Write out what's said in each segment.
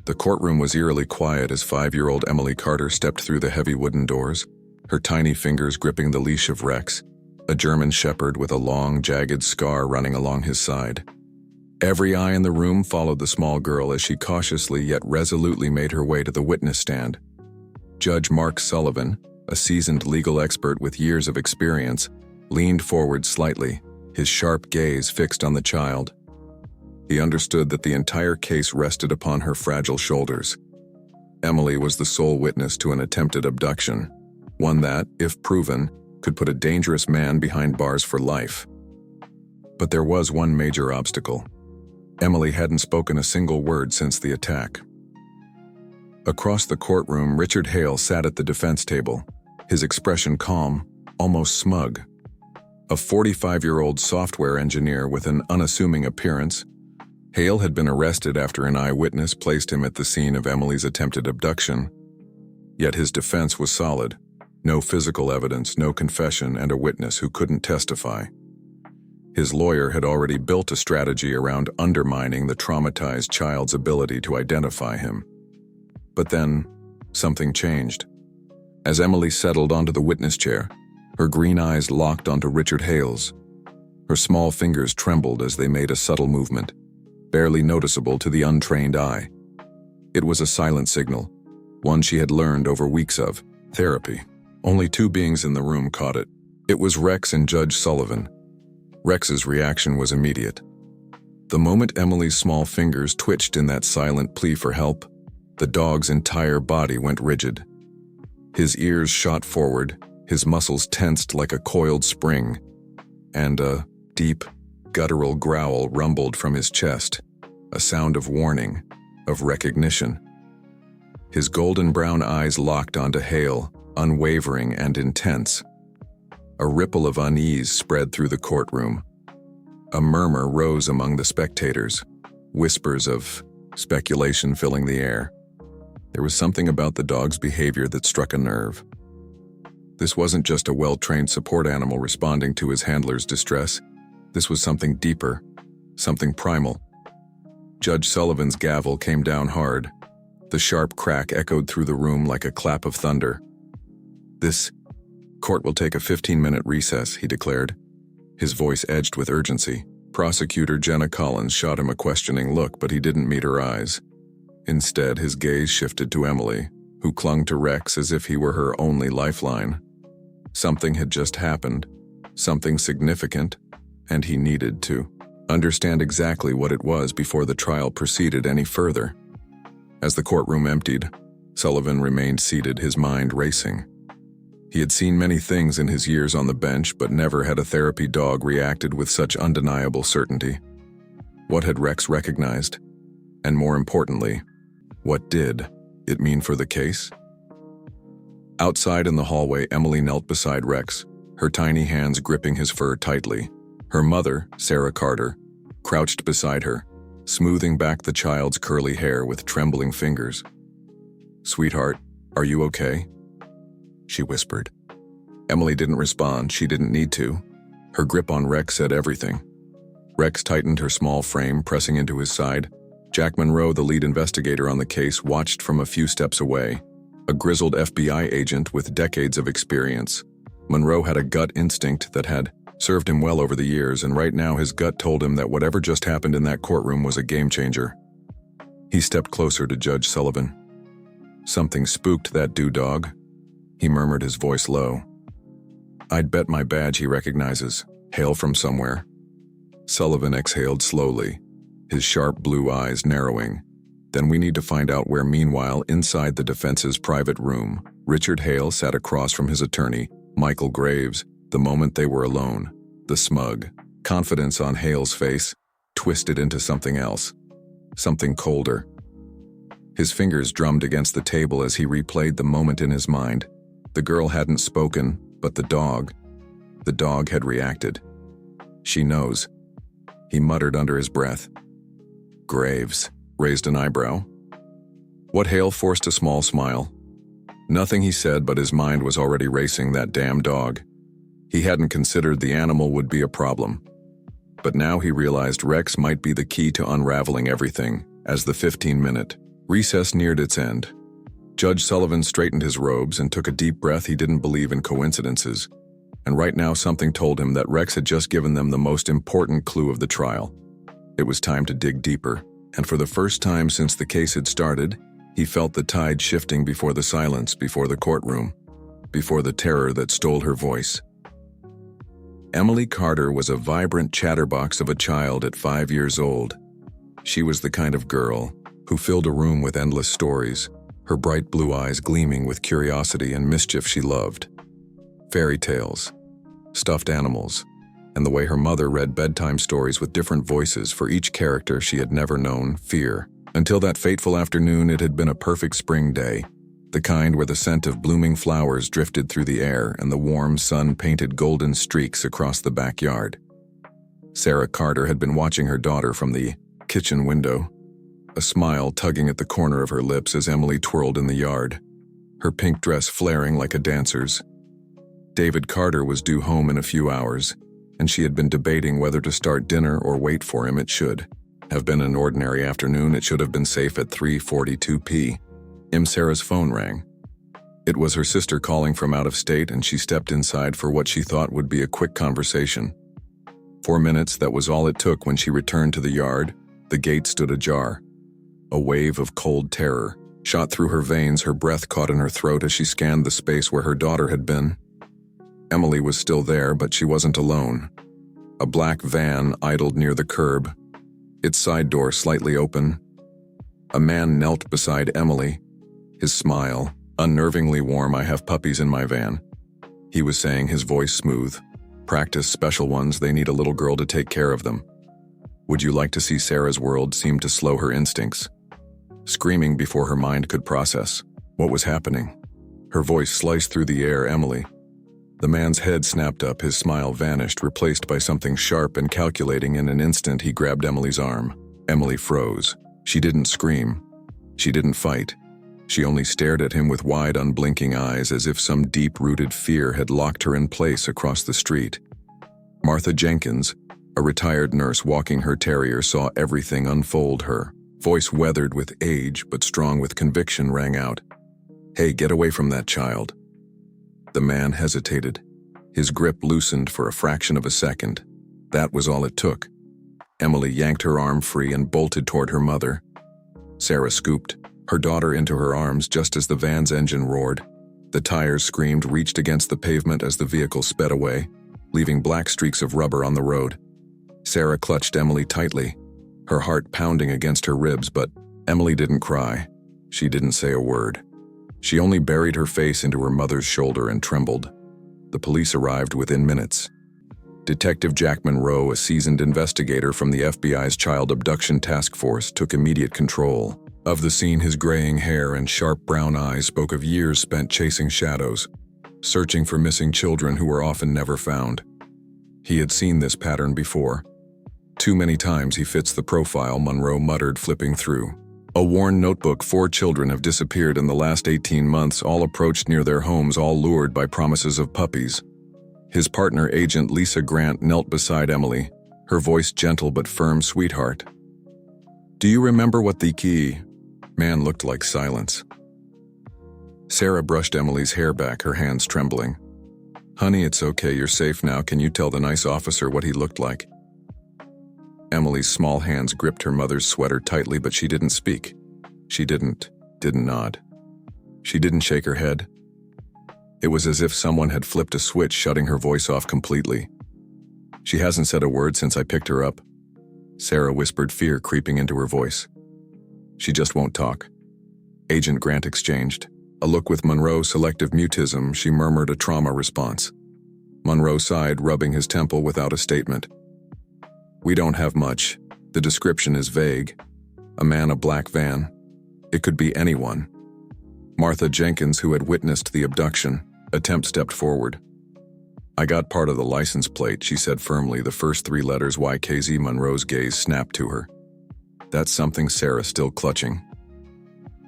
The courtroom was eerily quiet as 5-year-old Emily Carter stepped through the heavy wooden doors, her tiny fingers gripping the leash of Rex, a German shepherd with a long, jagged scar running along his side. Every eye in the room followed the small girl as she cautiously yet resolutely made her way to the witness stand. Judge Mark Sullivan, a seasoned legal expert with years of experience, leaned forward slightly, his sharp gaze fixed on the child. He understood that the entire case rested upon her fragile shoulders. Emily was the sole witness to an attempted abduction, one that, if proven, could put a dangerous man behind bars for life. But there was one major obstacle. Emily hadn't spoken a single word since the attack. Across the courtroom, Richard Hale sat at the defense table, his expression calm, almost smug. A 45-year-old software engineer with an unassuming appearance, Hale had been arrested after an eyewitness placed him at the scene of Emily's attempted abduction. Yet his defense was solid. No physical evidence, no confession, and a witness who couldn't testify. His lawyer had already built a strategy around undermining the traumatized child's ability to identify him. But then, something changed. As Emily settled onto the witness chair, her green eyes locked onto Richard Hale's. Her small fingers trembled as they made a subtle movement, barely noticeable to the untrained eye. It was a silent signal, one she had learned over weeks of therapy. Only 2 beings in the room caught it. It was Rex and Judge Sullivan. Rex's reaction was immediate. The moment Emily's small fingers twitched in that silent plea for help, the dog's entire body went rigid. His ears shot forward, his muscles tensed like a coiled spring, and a deep, guttural growl rumbled from his chest, a sound of warning, of recognition. His golden brown eyes locked onto Hale, unwavering and intense. A ripple of unease spread through the courtroom. A murmur rose among the spectators, whispers of speculation filling the air. There was something about the dog's behavior that struck a nerve. This wasn't just a well-trained support animal responding to his handler's distress. This was something deeper, something primal. Judge Sullivan's gavel came down hard. The sharp crack echoed through the room like a clap of thunder. "This court will take a 15-minute recess," he declared. His voice edged with urgency. Prosecutor Jenna Collins shot him a questioning look, but he didn't meet her eyes. Instead, his gaze shifted to Emily, who clung to Rex as if he were her only lifeline. Something had just happened, something significant, and he needed to understand exactly what it was before the trial proceeded any further. As the courtroom emptied, Sullivan remained seated, his mind racing. He had seen many things in his years on the bench, but never had a therapy dog reacted with such undeniable certainty. What had Rex recognized? And more importantly, what did it mean for the case? Outside in the hallway, Emily knelt beside Rex, her tiny hands gripping his fur tightly. Her mother, Sarah Carter, crouched beside her, smoothing back the child's curly hair with trembling fingers. "Sweetheart, are you okay?" she whispered. Emily didn't respond. She didn't need to. Her grip on Rex said everything. Rex tightened her small frame, pressing into his side. Jack Monroe, the lead investigator on the case, watched from a few steps away, a grizzled FBI agent with decades of experience. Monroe had a gut instinct that had served him well over the years, and right now his gut told him that whatever just happened in that courtroom was a game changer. He stepped closer to Judge Sullivan. "Something spooked that dog," he murmured, his voice low. "I'd bet my badge he recognizes. Hail from somewhere." Sullivan exhaled slowly, his sharp blue eyes narrowing. "Then we need to find out where." Meanwhile, inside the defense's private room, Richard Hale sat across from his attorney, Michael Graves. The moment they were alone, the smug confidence on Hale's face twisted into something else, something colder. His fingers drummed against the table as he replayed the moment in his mind. The girl hadn't spoken, but the dog had reacted. "She knows," he muttered under his breath. Graves raised an eyebrow. What? Hale forced a small smile. Nothing, he said, but his mind was already racing. That damn dog. He hadn't considered the animal would be a problem. But now he realized Rex might be the key to unraveling everything. As the 15-minute Recess neared its end. Judge Sullivan straightened his robes and took a deep breath. He didn't believe in coincidences. And right now something told him that Rex had just given them the most important clue of the trial. It was time to dig deeper, and for the first time since the case had started, he felt the tide shifting before the silence, before the courtroom, before the terror that stole her voice. Emily Carter was a vibrant chatterbox of a child at 5 years old. She was the kind of girl who filled a room with endless stories, her bright blue eyes gleaming with curiosity and mischief she loved. Fairy tales, stuffed animals, and the way her mother read bedtime stories with different voices for each character she had never known fear. Until that fateful afternoon, it had been a perfect spring day, the kind where the scent of blooming flowers drifted through the air and the warm sun painted golden streaks across the backyard. Sarah Carter had been watching her daughter from the kitchen window, a smile tugging at the corner of her lips as Emily twirled in the yard, her pink dress flaring like a dancer's. David Carter was due home in a few hours, and she had been debating whether to start dinner or wait for him. It should have been an ordinary afternoon. It should have been safe at 3:42 p.m. Sarah's phone rang. It was her sister calling from out of state, and she stepped inside for what she thought would be a quick conversation. 4 minutes, that was all it took. When she returned to the yard, the gate stood ajar. A wave of cold terror shot through her veins. Her breath caught in her throat as she scanned the space where her daughter had been. Emily was still there, but she wasn't alone. A black van idled near the curb, its side door slightly open. A man knelt beside Emily, his smile unnervingly warm. "I have puppies in my van," he was saying, his voice smooth. "Practice special ones. They need a little girl to take care of them." Would you like to see? Sarah's world seemed to slow her instincts, screaming before her mind could process what was happening. Her voice sliced through the air. "Emily." The man's head snapped up, his smile vanished, replaced by something sharp and calculating. In an instant, he grabbed Emily's arm. Emily froze. She didn't scream. She didn't fight. She only stared at him with wide, unblinking eyes, as if some deep-rooted fear had locked her in place across the street. Martha Jenkins, a retired nurse walking her terrier, saw everything unfold. Her voice, weathered with age but strong with conviction, rang out, "Hey, get away from that child." The man hesitated. His grip loosened for a fraction of a second. That was all it took. Emily yanked her arm free and bolted toward her mother. Sarah scooped her daughter into her arms just as the van's engine roared. The tires screamed, reached against the pavement as the vehicle sped away, leaving black streaks of rubber on the road. Sarah clutched Emily tightly, her heart pounding against her ribs, but Emily didn't cry. She didn't say a word. She only buried her face into her mother's shoulder and trembled. The police arrived within minutes. Detective Jack Monroe, a seasoned investigator from the FBI's Child Abduction Task Force, took immediate control of the scene. His graying hair and sharp brown eyes spoke of years spent chasing shadows, searching for missing children who were often never found. He had seen this pattern before. "Too many times he fits the profile," Monroe muttered, flipping through a worn notebook. 4 children have disappeared in the last 18 months, all approached near their homes, all lured by promises of puppies. His partner, Agent Lisa Grant, knelt beside Emily, her voice gentle but firm. "Sweetheart, do you remember what the key?" Man looked like silence. Sarah brushed Emily's hair back, her hands trembling. "Honey, it's okay, you're safe now. Can you tell the nice officer what he looked like?" Emily's small hands gripped her mother's sweater tightly, but she didn't speak. She didn't nod. She didn't shake her head. It was as if someone had flipped a switch, shutting her voice off completely. "She hasn't said a word since I picked her up," Sarah whispered, fear creeping into her voice. "She just won't talk." Agent Grant exchanged a look with Monroe. "Selective mutism," she murmured, a trauma response. Monroe sighed, rubbing his temple without a statement. "We don't have much. The description is vague. A man, a black van. It could be anyone." Martha Jenkins, who had witnessed the abduction attempt, stepped forward. "I got part of the license plate," she said firmly, the first 3 letters YKZ. Monroe's gaze snapped to her. "That's something," Sarah, still clutching.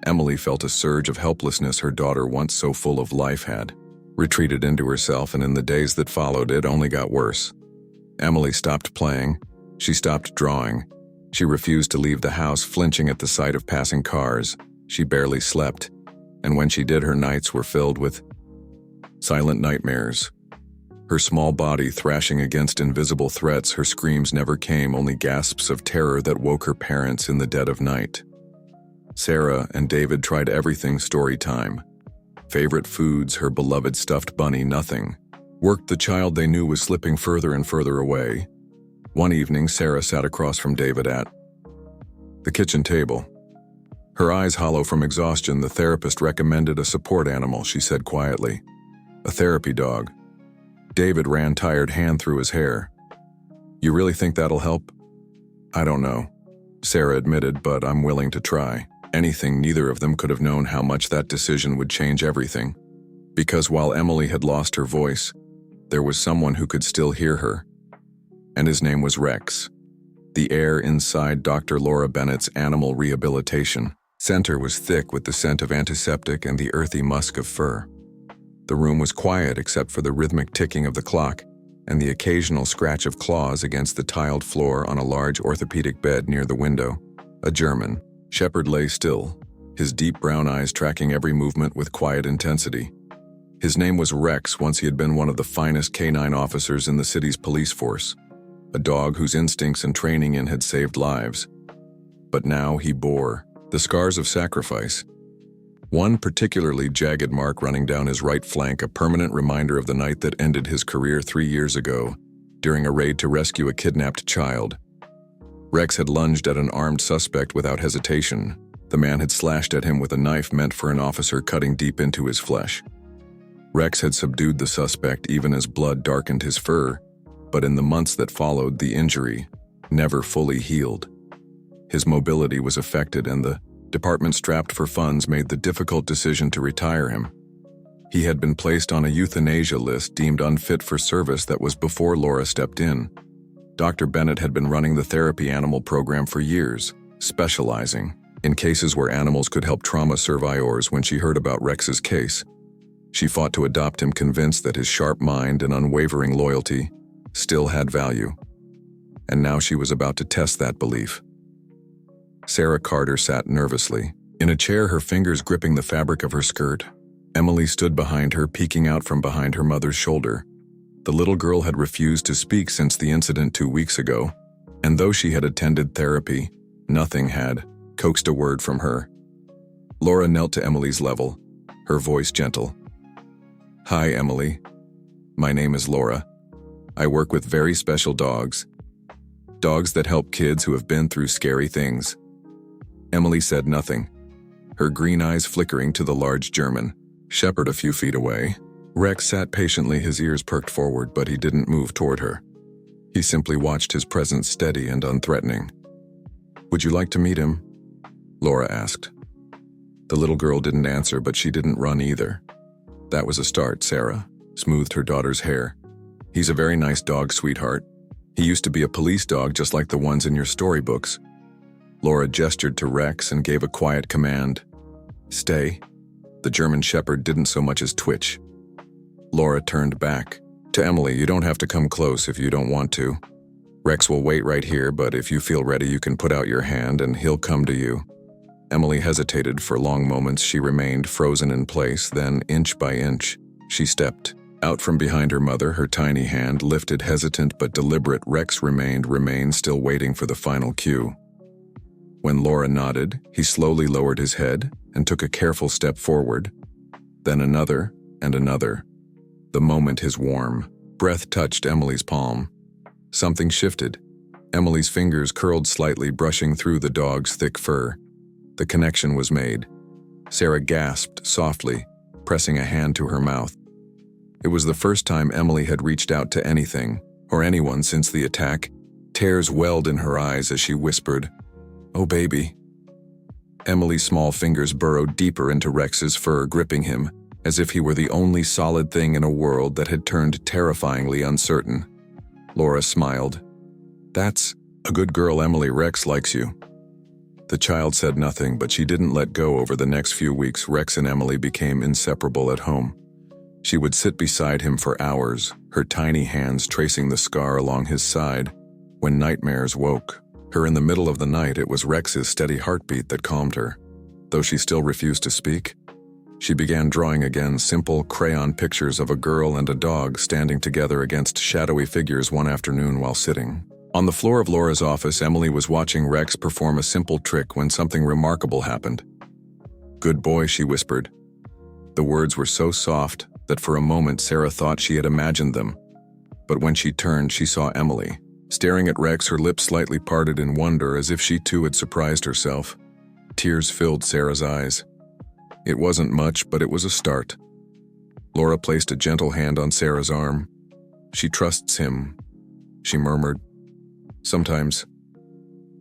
Emily felt a surge of helplessness. Her daughter, once so full of life, had retreated into herself, and in the days that followed, it only got worse. Emily stopped playing. She stopped drawing. She refused to leave the house, flinching at the sight of passing cars. She barely slept, and when she did, her nights were filled with silent nightmares. Her small body thrashing against invisible threats, her screams never came, only gasps of terror that woke her parents in the dead of night. Sarah and David tried everything: story time, favorite foods, her beloved stuffed bunny, nothing worked. The child they knew was slipping further and further away. One evening, Sarah sat across from David at the kitchen table. Her eyes hollow from exhaustion. The therapist recommended a support animal, she said quietly. A therapy dog. David ran tired hand through his hair. You really think that'll help? I don't know, Sarah admitted, but I'm willing to try. Anything. Neither of them could have known how much that decision would change everything. Because while Emily had lost her voice, there was someone who could still hear her. And his name was Rex. The air inside Dr. Laura Bennett's animal rehabilitation center was thick with the scent of antiseptic and the earthy musk of fur. The room was quiet except for the rhythmic ticking of the clock and the occasional scratch of claws against the tiled floor on a large orthopedic bed near the window. A German shepherd lay still, his deep brown eyes tracking every movement with quiet intensity. His name was Rex. Once he had been one of the finest canine officers in the city's police force, a dog whose instincts and training in had saved lives. But now he bore the scars of sacrifice. One particularly jagged mark running down his right flank, a permanent reminder of the night that ended his career 3 years ago during a raid to rescue a kidnapped child. Rex had lunged at an armed suspect without hesitation. The man had slashed at him with a knife meant for an officer, cutting deep into his flesh. Rex had subdued the suspect even as blood darkened his fur, but in the months that followed, the injury never fully healed. His mobility was affected, and the department strapped for funds made the difficult decision to retire him. He had been placed on a euthanasia list, deemed unfit for service. That was before Laura stepped in. Dr. Bennett had been running the therapy animal program for years, specializing in cases where animals could help trauma survivors. When she heard about Rex's case, she fought to adopt him, convinced that his sharp mind and unwavering loyalty still had value. And now she was about to test that belief. Sarah Carter sat nervously in a chair, her fingers gripping the fabric of her skirt. Emily stood behind her, peeking out from behind her mother's shoulder. The little girl had refused to speak since the incident 2 weeks ago, and though she had attended therapy, nothing had coaxed a word from her. Laura knelt to Emily's level, her voice gentle. Hi, Emily. My name is Laura. I work with very special dogs. Dogs that help kids who have been through scary things. Emily said nothing, her green eyes flickering to the large German shepherd a few feet away. Rex sat patiently, his ears perked forward, but he didn't move toward her. He simply watched, his presence steady and unthreatening. Would you like to meet him? Laura asked. The little girl didn't answer, but she didn't run either. That was a start. Sarah smoothed her daughter's hair. He's a very nice dog, sweetheart. He used to be a police dog just like the ones in your storybooks. Laura gestured to Rex and gave a quiet command. Stay. The German shepherd didn't so much as twitch. Laura turned back to Emily. You don't have to come close if you don't want to. Rex will wait right here, but if you feel ready, you can put out your hand and he'll come to you. Emily hesitated for long moments. She remained frozen in place. Then, inch by inch, she stepped out from behind her mother, her tiny hand lifted, hesitant but deliberate. Rex remained still, waiting for the final cue. When Laura nodded, he slowly lowered his head and took a careful step forward, then another and another. The moment his warm breath touched Emily's palm, something shifted. Emily's fingers curled slightly, brushing through the dog's thick fur. The connection was made. Sarah gasped softly, pressing a hand to her mouth. It was the first time Emily had reached out to anything or anyone since the attack. Tears welled in her eyes as she whispered, "Oh, baby." Emily's small fingers burrowed deeper into Rex's fur, gripping him as if he were the only solid thing in a world that had turned terrifyingly uncertain. Laura smiled. "That's a good girl, Emily. Rex likes you." The child said nothing, but she didn't let go. Over the next few weeks, Rex and Emily became inseparable at home. She would sit beside him for hours, her tiny hands tracing the scar along his side. When nightmares woke her in the middle of the night, it was Rex's steady heartbeat that calmed her. Though she still refused to speak, she began drawing again simple crayon pictures of a girl and a dog standing together against shadowy figures one afternoon while sitting. On the floor of Laura's office, Emily was watching Rex perform a simple trick when something remarkable happened. "Good boy," she whispered. The words were so soft that for a moment Sarah thought she had imagined them. But when she turned, she saw Emily, staring at Rex, her lips slightly parted in wonder as if she too had surprised herself. Tears filled Sarah's eyes. It wasn't much, but it was a start. Laura placed a gentle hand on Sarah's arm. "She trusts him," she murmured. "Sometimes,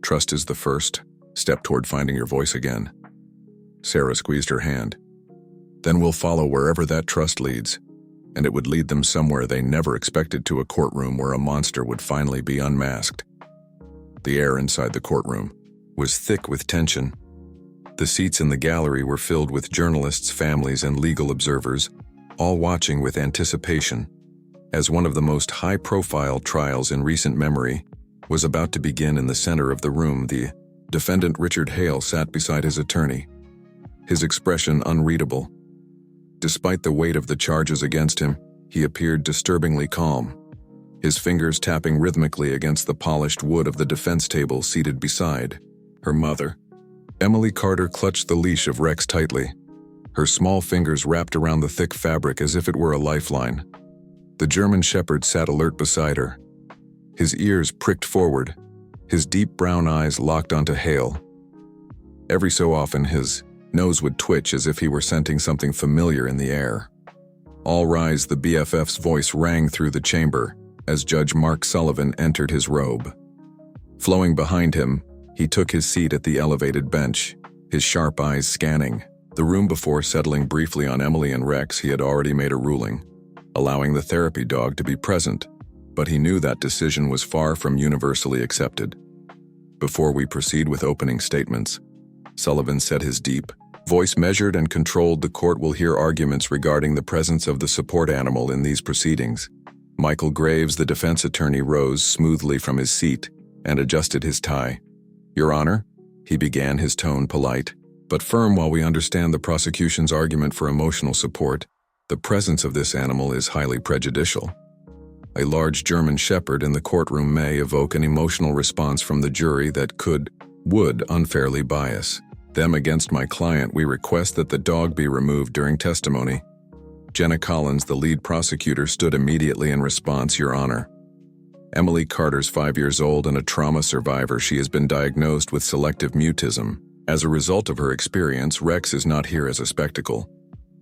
trust is the first step toward finding your voice again." Sarah squeezed her hand. "Then we'll follow wherever that trust leads," and it would lead them somewhere they never expected, to a courtroom where a monster would finally be unmasked. The air inside the courtroom was thick with tension. The seats in the gallery were filled with journalists, families, and legal observers, all watching with anticipation, as one of the most high-profile trials in recent memory was about to begin. In the center of the room, the defendant Richard Hale sat beside his attorney, his expression unreadable. Despite the weight of the charges against him, he appeared disturbingly calm, his fingers tapping rhythmically against the polished wood of the defense table seated beside her mother. Emily Carter clutched the leash of Rex tightly, her small fingers wrapped around the thick fabric as if it were a lifeline. The German shepherd sat alert beside her, his ears pricked forward, his deep brown eyes locked onto Hale. Every so often, his nose would twitch as if he were scenting something familiar in the air. "All rise," the BFF's voice rang through the chamber as Judge Mark Sullivan entered his robe. Flowing behind him, he took his seat at the elevated bench, his sharp eyes scanning the room. Before settling briefly on Emily and Rex, he had already made a ruling, allowing the therapy dog to be present, but he knew that decision was far from universally accepted. "Before we proceed with opening statements," Sullivan said, his deep voice measured and controlled, "the court will hear arguments regarding the presence of the support animal in these proceedings." Michael Graves, the defense attorney, rose smoothly from his seat and adjusted his tie. "Your Honor," he began, his tone polite but firm, "while we understand the prosecution's argument for emotional support, the presence of this animal is highly prejudicial. A large German shepherd in the courtroom may evoke an emotional response from the jury that would unfairly bias them against my client. We request that the dog be removed during testimony." Jenna Collins, the lead prosecutor, stood immediately in response. "Your Honor, Emily Carter's 5 years old and a trauma survivor. She has been diagnosed with selective mutism. As a result of her experience, Rex is not here as a spectacle.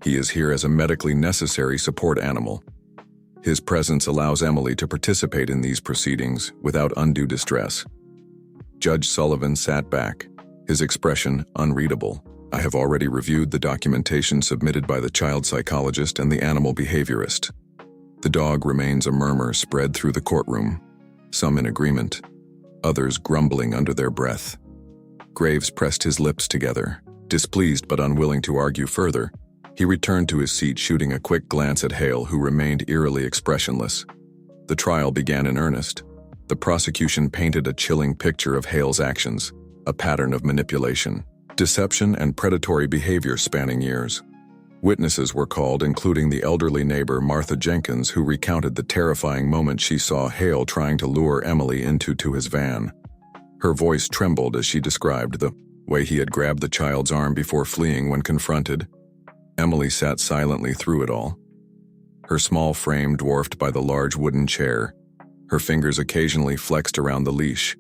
He is here as a medically necessary support animal. His presence allows Emily to participate in these proceedings without undue distress." Judge Sullivan sat back, his expression unreadable. "I have already reviewed the documentation submitted by the child psychologist and the animal behaviorist. The dog remains." A murmur spread through the courtroom, some in agreement, others grumbling under their breath. Graves pressed his lips together, displeased but unwilling to argue further. He returned to his seat, shooting a quick glance at Hale, who remained eerily expressionless. The trial began in earnest. The prosecution painted a chilling picture of Hale's actions, a pattern of manipulation, deception, and predatory behavior spanning years. Witnesses were called, including the elderly neighbor Martha Jenkins, who recounted the terrifying moment she saw Hale trying to lure Emily into his van. Her voice trembled as she described the way he had grabbed the child's arm before fleeing when confronted. Emily sat silently through it all, her small frame dwarfed by the large wooden chair, her fingers occasionally flexed around the leash.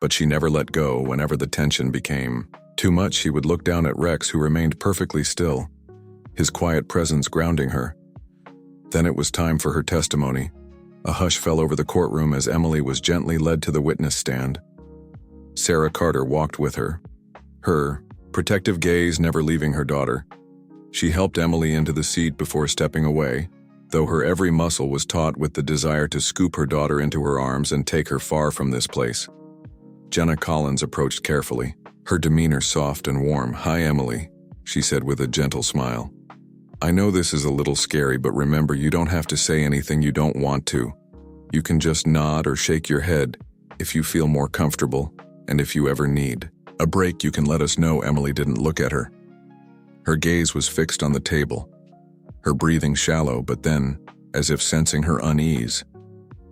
But she never let go. Whenever the tension became too much, she would look down at Rex, who remained perfectly still, his quiet presence grounding her. Then it was time for her testimony. A hush fell over the courtroom as Emily was gently led to the witness stand. Sarah Carter walked with her, her protective gaze never leaving her daughter. She helped Emily into the seat before stepping away, though her every muscle was taut with the desire to scoop her daughter into her arms and take her far from this place. Jenna Collins approached carefully, her demeanor soft and warm. "Hi, Emily," she said with a gentle smile. "I know this is a little scary, but remember, you don't have to say anything you don't want to. You can just nod or shake your head if you feel more comfortable, and if you ever need A break, you can let us know. Emily didn't look at her. Her gaze was fixed on the table, her breathing shallow, but then, as if sensing her unease,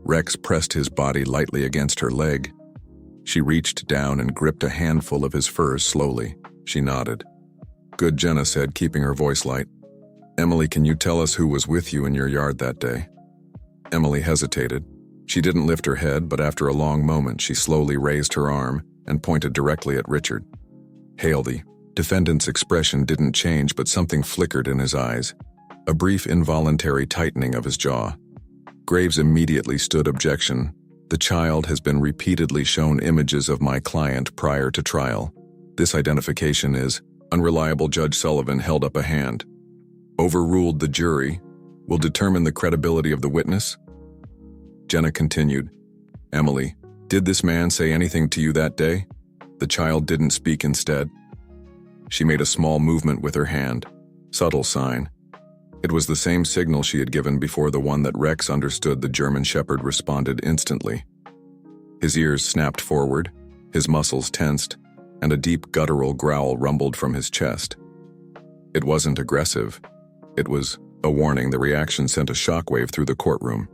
Rex pressed his body lightly against her leg. She reached down and gripped a handful of his fur slowly. She nodded. Good, Jenna said, keeping her voice light. Emily, can you tell us who was with you in your yard that day? Emily hesitated. She didn't lift her head, but after a long moment, she slowly raised her arm and pointed directly at Richard. Hale, the defendant's expression didn't change, but something flickered in his eyes, a brief involuntary tightening of his jaw. Graves immediately stood objection. The child has been repeatedly shown images of my client prior to trial. This identification is unreliable. Judge Sullivan held up a hand. Overruled. The jury will determine the credibility of the witness. Jenna continued. Emily, did this man say anything to you that day? The child didn't speak. Instead, she made a small movement with her hand. Subtle sign. It was the same signal she had given before, the one that Rex understood. The German Shepherd responded instantly. His ears snapped forward, his muscles tensed, and a deep guttural growl rumbled from his chest. It wasn't aggressive. It was a warning. The reaction sent a shockwave through the courtroom.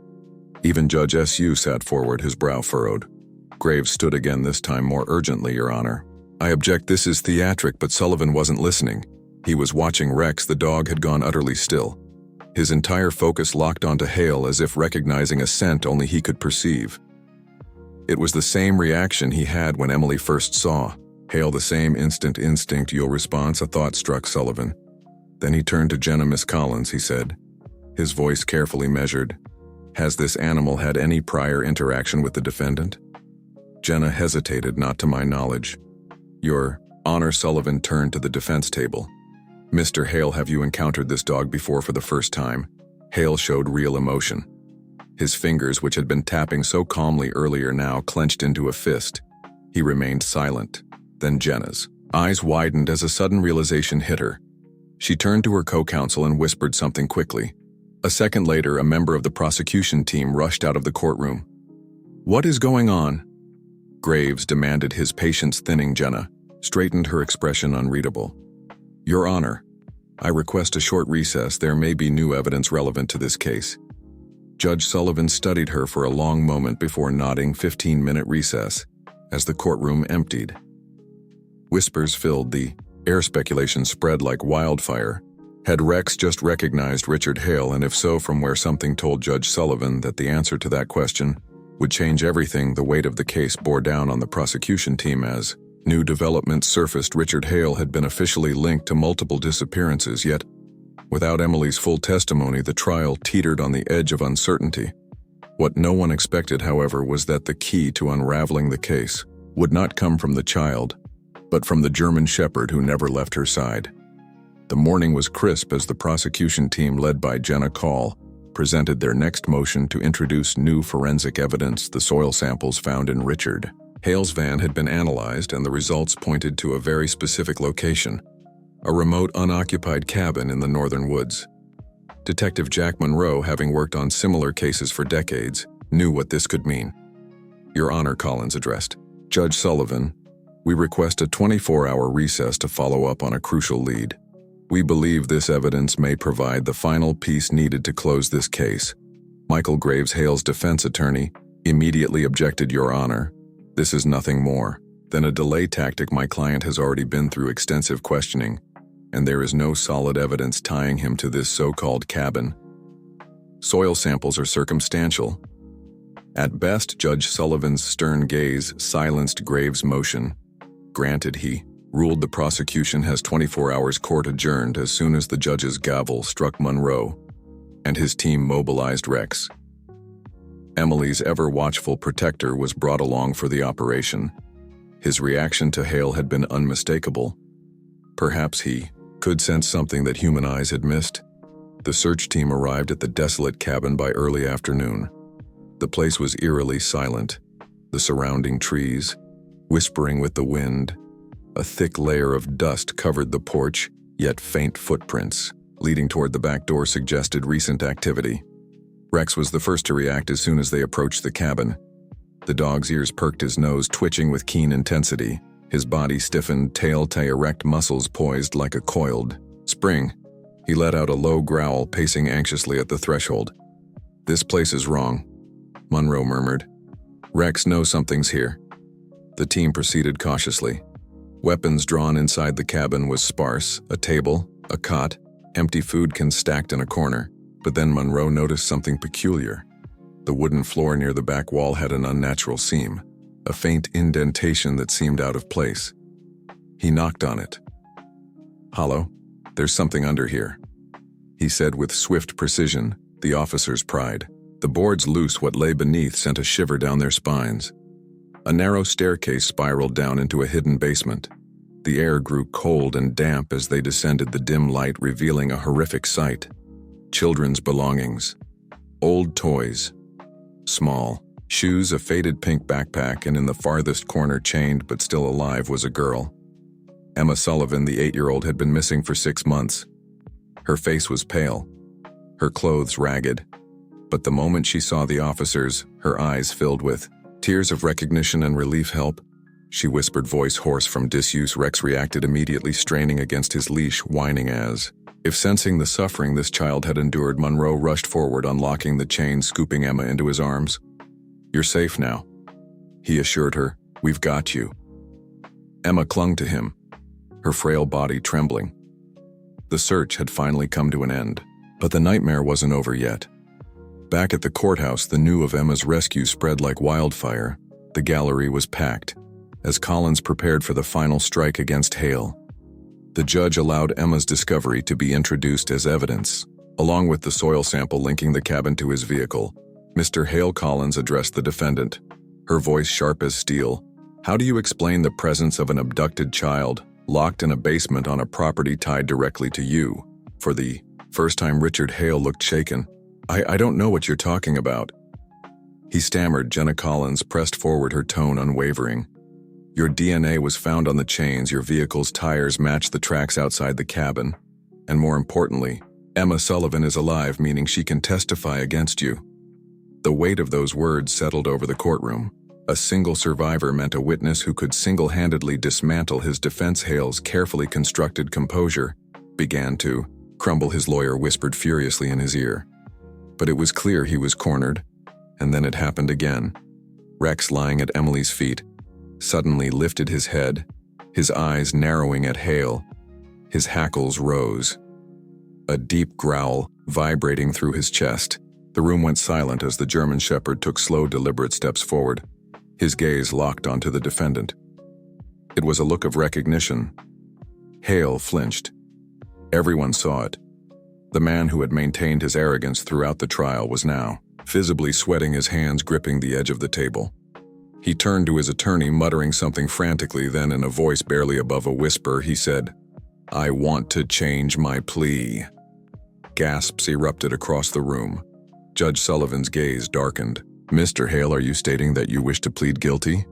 Even Judge S.U. sat forward, his brow furrowed. Graves stood again, this time more urgently. Your Honor, I object. This is theatric. But Sullivan wasn't listening. He was watching Rex. The dog had gone utterly still, his entire focus locked onto Hale, as if recognizing a scent only he could perceive. It was the same reaction he had when Emily first saw Hale, the same instinct. You'll response, a thought struck Sullivan. Then he turned to Jenna. Miss Collins, he said, his voice carefully measured. Has this animal had any prior interaction with the defendant? Jenna hesitated. Not to my knowledge. Your Honor. Sullivan turned to the defense table. Mr. Hale, have you encountered this dog before for the first time? Hale showed real emotion. His fingers, which had been tapping so calmly earlier, now clenched into a fist. He remained silent. Then Jenna's eyes widened as a sudden realization hit her. She turned to her co-counsel and whispered something quickly. A second later, a member of the prosecution team rushed out of the courtroom. What is going on? Graves demanded, his patience thinning. Jenna straightened, her expression unreadable. Your Honor, I request a short recess. There may be new evidence relevant to this case. Judge Sullivan studied her for a long moment before nodding. 15-minute recess. As the courtroom emptied, whispers filled the air. Speculation spread like wildfire. Had Rex just recognized Richard Hale, and if so, from where? Something told Judge Sullivan that the answer to that question would change everything. The weight of the case bore down on the prosecution team as new developments surfaced. Richard Hale had been officially linked to multiple disappearances, yet, without Emily's full testimony, the trial teetered on the edge of uncertainty. What no one expected, however, was that the key to unraveling the case would not come from the child, but from the German Shepherd who never left her side. The morning was crisp as the prosecution team, led by Jenna Call, presented their next motion to introduce new forensic evidence. The soil samples found in Richard Hale's van had been analyzed, and the results pointed to a very specific location, a remote unoccupied cabin in the northern woods. Detective Jack Monroe, having worked on similar cases for decades, knew what this could mean. Your Honor, Collins addressed Judge Sullivan, we request a 24-hour recess to follow up on a crucial lead. We believe this evidence may provide the final piece needed to close this case. Michael Graves, Hale's defense attorney, immediately objected. Your Honor, this is nothing more than a delay tactic. My client has already been through extensive questioning, and there is no solid evidence tying him to this so-called cabin. Soil samples are circumstantial. At best. Judge Sullivan's stern gaze silenced Graves' motion. Granted, he ruled. The prosecution has 24 hours. Court adjourned as soon as the judge's gavel struck. Monroe and his team mobilized Rex, Emily's ever-watchful protector, was brought along for the operation. His reaction to Hale had been unmistakable. Perhaps he could sense something that human eyes had missed. The search team arrived at the desolate cabin by early afternoon. The place was eerily silent, the surrounding trees whispering with the wind. A thick layer of dust covered the porch, yet faint footprints leading toward the back door suggested recent activity. Rex was the first to react as soon as they approached the cabin. The dog's ears perked, his nose twitching with keen intensity, His body stiffened, tail to erect, muscles poised like a coiled spring. He let out a low growl, pacing anxiously at the threshold. "This place is wrong," Monroe murmured. "Rex knows something's here." The team proceeded cautiously. Weapons drawn inside the cabin was sparse, a table, a cot, empty food cans stacked in a corner. But then Monroe noticed something peculiar. The wooden floor near the back wall had an unnatural seam, a faint indentation that seemed out of place. He knocked on it. "Hollow, there's something under here," he said with swift precision, the officer's pride. The boards loose, what lay beneath sent a shiver down their spines. A narrow staircase spiraled down into a hidden basement. The air grew cold and damp as they descended, the dim light revealing a horrific sight. Children's belongings. Old toys. Small. Shoes, a faded pink backpack, and in the farthest corner, chained but still alive, was a girl. Emma Sullivan, the 8-year-old, had been missing for 6 months. Her face was pale, her clothes ragged. But the moment she saw the officers, her eyes filled with tears of recognition and relief. "Help," she whispered, voice hoarse from disuse. Rex reacted immediately, straining against his leash, whining as if sensing the suffering this child had endured. Monroe rushed forward, unlocking the chain, scooping Emma into his arms. "You're safe now," he assured her. "We've got you." Emma clung to him, her frail body trembling. The search had finally come to an end, but the nightmare wasn't over yet. Back at the courthouse, the news of Emma's rescue spread like wildfire. The gallery was packed, as Collins prepared for the final strike against Hale. The judge allowed Emma's discovery to be introduced as evidence, along with the soil sample linking the cabin to his vehicle. Mr. Hale Collins addressed the defendant, her voice sharp as steel. "How do you explain the presence of an abducted child, locked in a basement on a property tied directly to you?" For the first time, Richard Hale looked shaken. I don't know what you're talking about," he stammered. Jenna Collins pressed forward, her tone unwavering. "Your DNA was found on the chains, your vehicle's tires matched the tracks outside the cabin. And more importantly, Emma Sullivan is alive, meaning she can testify against you." The weight of those words settled over the courtroom. A single survivor meant a witness who could single-handedly dismantle his defense. Hale's carefully constructed composure began to crumble, his lawyer whispered furiously in his ear. But it was clear he was cornered, and then it happened again. Rex, lying at Emily's feet, suddenly lifted his head, his eyes narrowing at Hale. His hackles rose, a deep growl vibrating through his chest. The room went silent as the German Shepherd took slow, deliberate steps forward, his gaze locked onto the defendant. It was a look of recognition. Hale flinched. Everyone saw it. The man who had maintained his arrogance throughout the trial was now visibly sweating, his hands gripping the edge of the table. He turned to his attorney, muttering something frantically. Then, in a voice barely above a whisper, he said, "I want to change my plea." Gasps erupted across the room. Judge Sullivan's gaze darkened. "Mr. Hale, are you stating that you wish to plead guilty?"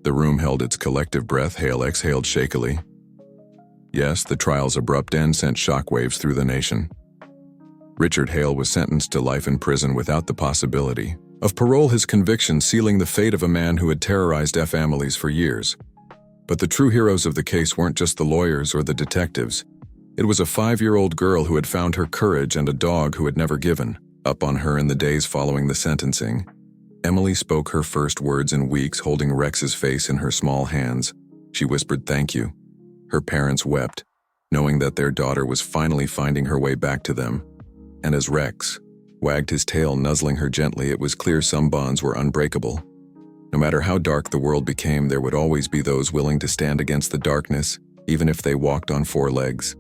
The room held its collective breath. Hale exhaled shakily. Yes, the trial's abrupt end sent shockwaves through the nation. Richard Hale was sentenced to life in prison without the possibility of parole, his conviction sealing the fate of a man who had terrorized families for years. But the true heroes of the case weren't just the lawyers or the detectives. It was a 5-year-old girl who had found her courage and a dog who had never given up on her in the days following the sentencing. Emily spoke her first words in weeks, holding Rex's face in her small hands. She whispered, "Thank you." Her parents wept, knowing that their daughter was finally finding her way back to them. And as Rex wagged his tail, nuzzling her gently, it was clear some bonds were unbreakable. No matter how dark the world became, there would always be those willing to stand against the darkness, even if they walked on 4 legs.